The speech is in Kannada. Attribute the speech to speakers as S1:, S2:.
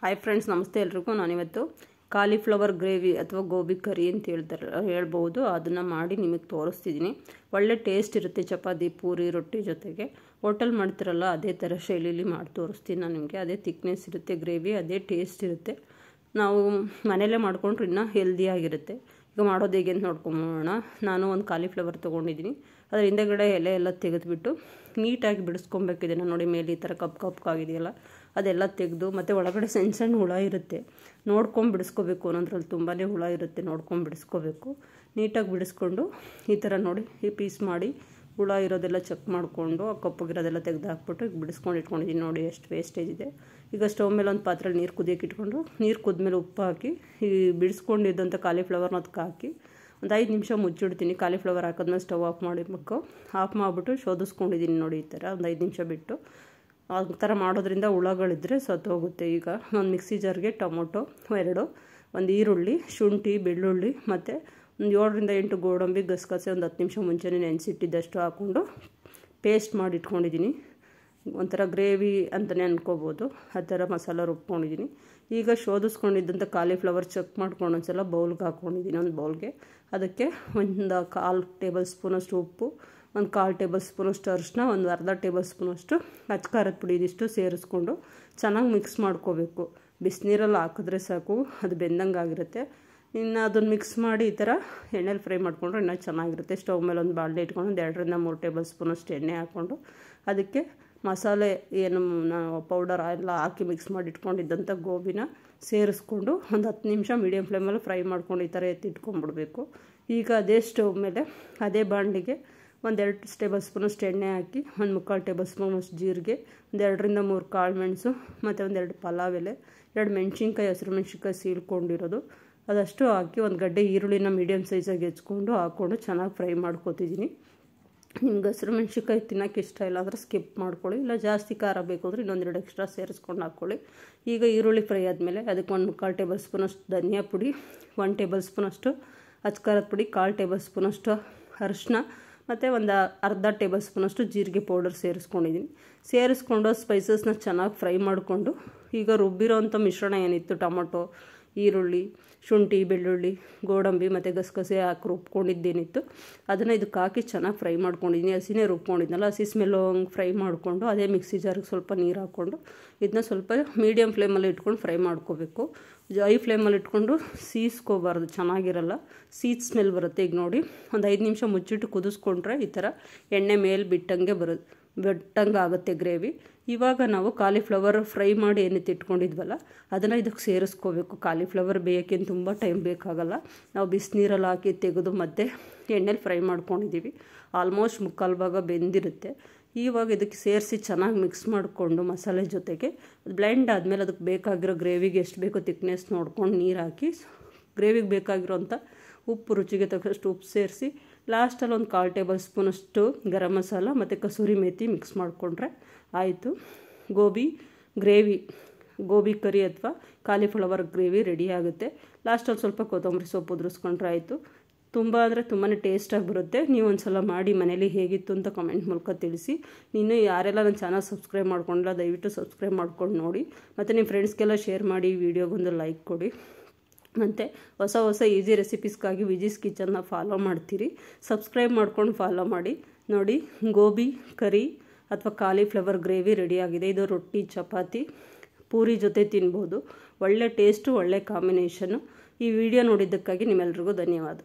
S1: ಹಾಯ್ ಫ್ರೆಂಡ್ಸ್, ನಮಸ್ತೆ ಎಲ್ರಿಗೂ. ನಾನಿವತ್ತು ಕಾಲಿಫ್ಲವರ್ ಗ್ರೇವಿ ಅಥವಾ ಗೋಬಿ ಕರಿ ಅಂತ ಹೇಳ್ಬೋದು. ಅದನ್ನು ಮಾಡಿ ನಿಮಗೆ ತೋರಿಸ್ತಿದ್ದೀನಿ. ಒಳ್ಳೆ ಟೇಸ್ಟ್ ಇರುತ್ತೆ ಚಪಾತಿ, ಪೂರಿ, ರೊಟ್ಟಿ ಜೊತೆಗೆ. ಹೋಟೆಲ್ ಮಾಡ್ತಿರಲ್ಲ ಅದೇ ಥರ ಶೈಲಿಲಿ ಮಾಡಿ ತೋರಿಸ್ತೀನಿ ನಾನು ನಿಮಗೆ. ಅದೇ ಥಿಕ್ನೆಸ್ ಇರುತ್ತೆ ಗ್ರೇವಿ, ಅದೇ ಟೇಸ್ಟ್ ಇರುತ್ತೆ. ನಾವು ಮನೆಯಲ್ಲೇ ಮಾಡ್ಕೊಂಡ್ರೆ ಇನ್ನೂ ಹೆಲ್ದಿಯಾಗಿರುತ್ತೆ. ಈಗ ಮಾಡೋದು ಹೇಗೆ ಅಂತ ನೋಡ್ಕೊಂಬೋಣ. ನಾನು ಒಂದು ಕಾಲಿಫ್ಲವರ್ ತೊಗೊಂಡಿದ್ದೀನಿ. ಅದರ ಹಿಂದೆಗಡೆ ಎಲೆ ಎಲ್ಲ ತೆಗೆದುಬಿಟ್ಟು ನೀಟಾಗಿ ಬಿಡಿಸ್ಕೊಬೇಕಿದೆ. ನಾನು ನೋಡಿ ಮೇಲೆ ಈ ಥರ ಕಪ್ಪಾಗಿದೆಯಲ್ಲ ಅದೆಲ್ಲ ತೆಗೆದು, ಮತ್ತು ಒಳಗಡೆ ಸಣ್ಣ ಸಣ್ಣ ಹುಳ ಇರುತ್ತೆ, ನೋಡ್ಕೊಂಡು ಬಿಡಿಸ್ಕೋಬೇಕು. ಒಂದೊಂದ್ರಲ್ಲಿ ತುಂಬಾ ಹುಳ ಇರುತ್ತೆ, ನೋಡ್ಕೊಂಡು ಬಿಡಿಸ್ಕೋಬೇಕು. ನೀಟಾಗಿ ಬಿಡಿಸ್ಕೊಂಡು ಈ ಥರ ನೋಡಿ ಈ ಪೀಸ್ ಮಾಡಿ ಹುಳ ಇರೋದೆಲ್ಲ ಚೆಕ್ ಮಾಡಿಕೊಂಡು ಆ ಕಪ್ಪಗಿರೋದೆಲ್ಲ ತೆಗೆದು ಹಾಕ್ಬಿಟ್ಟು ಈಗ ಬಿಡಿಸ್ಕೊಂಡು ಇಟ್ಕೊಂಡಿದ್ದೀನಿ. ನೋಡಿ ಎಷ್ಟು ವೇಸ್ಟೇಜ್ ಇದೆ. ಈಗ ಸ್ಟವ್ ಮೇಲೆ ಒಂದು ಪಾತ್ರೆಯಲ್ಲಿ ನೀರು ಕುದಿಯೋಕೆ ಇಟ್ಕೊಂಡು, ನೀರು ಕುದ್ಮೇಲೆ ಉಪ್ಪು ಹಾಕಿ ಈ ಬಿಡಿಸ್ಕೊಂಡಿದ್ದಂಥ ಕಾಲಿಫ್ಲವರ್ನ ಅದಕ್ಕೆ ಹಾಕಿ ಒಂದು 5 ನಿಮಿಷ ಮುಚ್ಚಿಡ್ತೀನಿ. ಕಾಲಿಫ್ಲವರ್ ಹಾಕಿದ್ಮೇಲೆ ಸ್ಟವ್ ಆಫ್ ಮಾಡಿರ್ಬೇಕು. ಆಫ್ ಮಾಡಿಬಿಟ್ಟು ಶೋಧಿಸ್ಕೊಂಡಿದ್ದೀನಿ ನೋಡಿ ಈ ಥರ ಒಂದು 5 ನಿಮಿಷ ಬಿಟ್ಟು. ಆ ಥರ ಮಾಡೋದ್ರಿಂದ ಹುಳಗಳಿದ್ರೆ ಸತ್ತೋಗುತ್ತೆ. ಈಗ ಒಂದು ಮಿಕ್ಸಿ ಜಾರ್ಗೆ ಟೊಮೊಟೊ 2, ಒಂದು ಈರುಳ್ಳಿ, ಶುಂಠಿ, ಬೆಳ್ಳುಳ್ಳಿ ಮತ್ತು ಒಂದು 7 ರಿಂದ 8 ಗೋಡಂಬಿ, ಗಸಗಸೆ ಒಂದು 10 ನಿಮಿಷ ಮುಂಚೆನೇ ನೆನೆಸಿಟ್ಟಿದ್ದಷ್ಟು ಹಾಕ್ಕೊಂಡು ಪೇಸ್ಟ್ ಮಾಡಿ ಇಟ್ಕೊಂಡಿದ್ದೀನಿ. ಒಂಥರ ಗ್ರೇವಿ ಅಂತಲೇ ಅನ್ಕೋಬೋದು. ಆ ಥರ ಮಸಾಲ ರುಬ್ಕೊಂಡಿದ್ದೀನಿ. ಈಗ ಶೋಧಿಸ್ಕೊಂಡಿದ್ದಂಥ ಕಾಲಿಫ್ಲವರ್ ಚೆಕ್ ಮಾಡ್ಕೊಂಡು ಒಂದ್ಸಲ ಬೌಲ್ಗೆ ಹಾಕ್ಕೊಂಡಿದ್ದೀನಿ. ಒಂದು ಬೌಲ್ಗೆ ಅದಕ್ಕೆ ಒಂದು 1/4 ಟೇಬಲ್ ಸ್ಪೂನಷ್ಟು ಉಪ್ಪು, ಒಂದು 1/4 ಟೇಬಲ್ ಸ್ಪೂನಷ್ಟು ಅರಿಶಿನ, ಒಂದು ಅರ್ಧ ಟೇಬಲ್ ಸ್ಪೂನಷ್ಟು ಅಚ್ಚ ಖಾರದ ಪುಡಿ ಇದಿಷ್ಟು ಸೇರಿಸ್ಕೊಂಡು ಚೆನ್ನಾಗಿ ಮಿಕ್ಸ್ ಮಾಡ್ಕೋಬೇಕು. ಬಿಸಿನೀರಲ್ಲಿ ಹಾಕಿದ್ರೆ ಸಾಕು, ಅದು ಬೆಂದಂಗೆ ಆಗಿರುತ್ತೆ. ಇನ್ನು ಅದನ್ನು ಮಿಕ್ಸ್ ಮಾಡಿ ಈ ಥರ ಎಣ್ಣೆಲಿ ಫ್ರೈ ಮಾಡಿಕೊಂಡ್ರೆ ಇನ್ನೂ ಚೆನ್ನಾಗಿರುತ್ತೆ. ಸ್ಟವ್ ಮೇಲೆ ಒಂದು ಬಾಣಲೆ ಇಟ್ಕೊಂಡು ಒಂದು 2 ರಿಂದ 3 ಟೇಬಲ್ ಸ್ಪೂನಷ್ಟು ಎಣ್ಣೆ ಹಾಕ್ಕೊಂಡು ಅದಕ್ಕೆ ಮಸಾಲೆ ಏನು ನಾವು ಪೌಡರ್ ಎಲ್ಲ ಹಾಕಿ ಮಿಕ್ಸ್ ಮಾಡಿ ಇಟ್ಕೊಂಡಿದ್ದಂಥ ಗೋಬಿನ ಸೇರಿಸ್ಕೊಂಡು ಒಂದು 10 ನಿಮಿಷ ಮೀಡಿಯಮ್ ಫ್ಲೇಮಲ್ಲಿ ಫ್ರೈ ಮಾಡ್ಕೊಂಡು ಈ ಥರ ಎತ್ತಿಟ್ಕೊಂಡ್ಬಿಡ್ಬೇಕು. ಈಗ ಅದೇ ಸ್ಟವ್ ಮೇಲೆ ಅದೇ ಬಾಣಲಿಗೆ ಒಂದು 2 ಟೇಬಲ್ ಸ್ಪೂನಷ್ಟು ಎಣ್ಣೆ ಹಾಕಿ ಒಂದು 3/4 ಟೇಬಲ್ ಸ್ಪೂನಷ್ಟು ಜೀರಿಗೆ, ಒಂದು 2 ರಿಂದ 3 ಕಾಳು ಮೆಣಸು ಮತ್ತು ಒಂದು 2 ಪಲಾವ್ ಎಲೆ, 2 ಮೆಣಸಿನ್ಕಾಯಿ, ಹಸಿರು ಮೆಣಸಿನ್ಕಾಯಿ ಸೀಳ್ಕೊಂಡಿರೋದು ಅದಷ್ಟು ಹಾಕಿ ಒಂದು ಗಡ್ಡೆ ಈರುಳ್ಳಿನ ಮೀಡಿಯಮ್ ಸೈಜಾಗಿ ಹೆಚ್ಕೊಂಡು ಹಾಕ್ಕೊಂಡು ಚೆನ್ನಾಗಿ ಫ್ರೈ ಮಾಡ್ಕೊತಿದ್ದೀನಿ. ನಿಮ್ಗೆ ಹಸಿರು ಮೆಣಸಿನ್ಕಾಯಿ ತಿನ್ನೋಕ್ಕೆ ಇಷ್ಟ ಇಲ್ಲ ಅಂದರೆ ಸ್ಕಿಪ್ ಮಾಡ್ಕೊಳ್ಳಿ, ಇಲ್ಲ ಜಾಸ್ತಿ ಖಾರ ಬೇಕು ಅಂದರೆ ಇನ್ನೊಂದು 2 ಎಕ್ಸ್ಟ್ರಾ ಸೇರಿಸ್ಕೊಂಡು ಹಾಕ್ಕೊಳ್ಳಿ. ಈಗ ಈರುಳ್ಳಿ ಫ್ರೈ ಆದಮೇಲೆ ಅದಕ್ಕೆ ಒಂದು 3/4 ಟೇಬಲ್ ಸ್ಪೂನಷ್ಟು ಧನಿಯಾ ಪುಡಿ, 1 ಟೇಬಲ್ ಸ್ಪೂನಷ್ಟು ಅಚ್ಚ ಖಾರದ ಪುಡಿ, 1/4 ಟೇಬಲ್ ಸ್ಪೂನಷ್ಟು ಅರಿಶಿನ ಮತ್ತು ಒಂದು ಅರ್ಧ ಟೇಬಲ್ ಸ್ಪೂನಷ್ಟು ಜೀರಿಗೆ ಪೌಡರ್ ಸೇರಿಸ್ಕೊಂಡಿದ್ದೀನಿ. ಸೇರಿಸ್ಕೊಂಡು ಸ್ಪೈಸಸ್ನ ಚೆನ್ನಾಗಿ ಫ್ರೈ ಮಾಡಿಕೊಂಡು ಈಗ ರುಬ್ಬಿರೋಂಥ ಮಿಶ್ರಣ ಏನಿತ್ತು, ಟೊಮೊಟೊ, ಈರುಳ್ಳಿ, ಶುಂಠಿ, ಬೆಳ್ಳುಳ್ಳಿ, ಗೋಡಂಬಿ ಮತ್ತು ಗಸಗಸೆ ಹಾಕಿ ರುಬ್ಕೊಂಡಿದ್ದೇನಿತ್ತು ಅದನ್ನು ಇದಕ್ಕೆ ಹಾಕಿ ಚೆನ್ನಾಗಿ ಫ್ರೈ ಮಾಡ್ಕೊಂಡಿದ್ದೀನಿ. ಹಸಿನೇ ರುಬ್ಕೊಂಡಿದ್ನಲ್ಲ, ಹಸಿ ಸ್ಮೆಲ್ ಹಂಗೆ ಫ್ರೈ ಮಾಡಿಕೊಂಡು ಅದೇ ಮಿಕ್ಸಿ ಜಾರಿಗೆ ಸ್ವಲ್ಪ ನೀರು ಹಾಕ್ಕೊಂಡು ಇದನ್ನ ಸ್ವಲ್ಪ ಮೀಡಿಯಮ್ ಫ್ಲೇಮಲ್ಲಿ ಇಟ್ಕೊಂಡು ಫ್ರೈ ಮಾಡ್ಕೋಬೇಕು. ಹೈ ಫ್ಲೇಮಲ್ಲಿ ಇಟ್ಕೊಂಡು ಸೀಸ್ಕೋಬಾರ್ದು, ಚೆನ್ನಾಗಿರಲ್ಲ, ಸೀದ್ ಸ್ಮೆಲ್ ಬರುತ್ತೆ. ಈಗ ನೋಡಿ ಒಂದು 5 ನಿಮಿಷ ಮುಚ್ಚಿಟ್ಟು ಕುದಿಸ್ಕೊಂಡ್ರೆ ಈ ಥರ ಎಣ್ಣೆ ಮೇಲೆ ಬಿಟ್ಟಂಗೆ ಆಗುತ್ತೆ ಗ್ರೇವಿ. ಇವಾಗ ನಾವು ಕಾಲಿಫ್ಲವರ್ ಫ್ರೈ ಮಾಡಿ ಏನಿತ್ತು ಇಟ್ಕೊಂಡಿದ್ವಲ್ಲ ಅದನ್ನು ಇದಕ್ಕೆ ಸೇರಿಸ್ಕೋಬೇಕು. ಕಾಲಿಫ್ಲವರ್ ಬೇಯೋಕ್ಕೇನು ತುಂಬ ಟೈಮ್ ಬೇಕಾಗಲ್ಲ. ನಾವು ಬಿಸಿನೀರಲ್ಲಿ ಹಾಕಿ ತೆಗೆದು ಮತ್ತೆ ಎಣ್ಣೆಲಿ ಫ್ರೈ ಮಾಡ್ಕೊಂಡಿದ್ದೀವಿ. ಆಲ್ಮೋಸ್ಟ್ 3/4 ಭಾಗ ಬೆಂದಿರುತ್ತೆ. ಇವಾಗ ಇದಕ್ಕೆ ಸೇರಿಸಿ ಚೆನ್ನಾಗಿ ಮಿಕ್ಸ್ ಮಾಡಿಕೊಂಡು ಮಸಾಲೆ ಜೊತೆಗೆ ಅದು ಬ್ಲೆಂಡ್ ಆದಮೇಲೆ ಅದಕ್ಕೆ ಬೇಕಾಗಿರೋ ಗ್ರೇವಿಗೆ ಎಷ್ಟು ಬೇಕೋ ಥಿಕ್ನೆಸ್ ನೋಡ್ಕೊಂಡು ನೀರು ಹಾಕಿ ಗ್ರೇವಿಗೆ ಬೇಕಾಗಿರೋಂಥ ಉಪ್ಪು, ರುಚಿಗೆ ತಕ್ಕಷ್ಟು ಉಪ್ಪು ಸೇರಿಸಿ ಲಾಸ್ಟಲ್ಲಿ ಒಂದು 1/4 ಟೇಬಲ್ ಸ್ಪೂನಷ್ಟು ಗರಂ ಮಸಾಲ ಮತ್ತು ಕಸೂರಿ ಮೇಥಿ ಮಿಕ್ಸ್ ಮಾಡಿಕೊಂಡ್ರೆ ಆಯಿತು. ಗೋಬಿ ಕರಿ ಅಥವಾ ಕಾಲಿಫ್ಲವರ್ ಗ್ರೇವಿ ರೆಡಿ ಆಗುತ್ತೆ. ಲಾಸ್ಟಲ್ಲಿ ಸ್ವಲ್ಪ ಕೊತ್ತಂಬರಿ ಸೊಪ್ಪು ಉದುರಿಸ್ಕೊಂಡ್ರೆ ಆಯಿತು. ತುಂಬ ಅಂದರೆ ತುಂಬಾ ಟೇಸ್ಟಾಗಿ ಬರುತ್ತೆ. ನೀವು ಒಂದು ಸಲ ಮಾಡಿ ಮನೇಲಿ ಹೇಗಿತ್ತು ಅಂತ ಕಮೆಂಟ್ ಮೂಲಕ ತಿಳಿಸಿ. ನೀನು ಯಾರೆಲ್ಲ ನನ್ನ ಚಾನಲ್ ಸಬ್ಸ್ಕ್ರೈಬ್ ಮಾಡ್ಕೊಂಡಿಲ್ಲ ದಯವಿಟ್ಟು ಸಬ್ಸ್ಕ್ರೈಬ್ ಮಾಡ್ಕೊಂಡು ನೋಡಿ, ಮತ್ತು ನಿಮ್ಮ ಫ್ರೆಂಡ್ಸ್ಗೆಲ್ಲ ಶೇರ್ ಮಾಡಿ, ವಿಡಿಯೋಗೊಂದು ಲೈಕ್ ಕೊಡಿ. ಮತ್ತು ಹೊಸ ಈಸಿ ರೆಸಿಪೀಸ್ಗಾಗಿ ವಿಜೀಸ್ ಕಿಚನ್ನ ಫಾಲೋ ಮಾಡ್ತೀರಿ, ಸಬ್ಸ್ಕ್ರೈಬ್ ಮಾಡ್ಕೊಂಡು ಫಾಲೋ ಮಾಡಿ. ನೋಡಿ, ಗೋಬಿ ಕರಿ ಅಥವಾ ಕಾಲಿಫ್ಲವರ್ ಗ್ರೇವಿ ರೆಡಿಯಾಗಿದೆ. ಇದು ರೊಟ್ಟಿ, ಚಪಾತಿ, ಪೂರಿ ಜೊತೆ ತಿನ್ಬೋದು. ಒಳ್ಳೆ ಟೇಸ್ಟು, ಒಳ್ಳೆ ಕಾಂಬಿನೇಷನ್ನು. ಈ ವಿಡಿಯೋ ನೋಡಿದ್ದಕ್ಕಾಗಿ ನಿಮ್ಮೆಲ್ರಿಗೂ ಧನ್ಯವಾದ.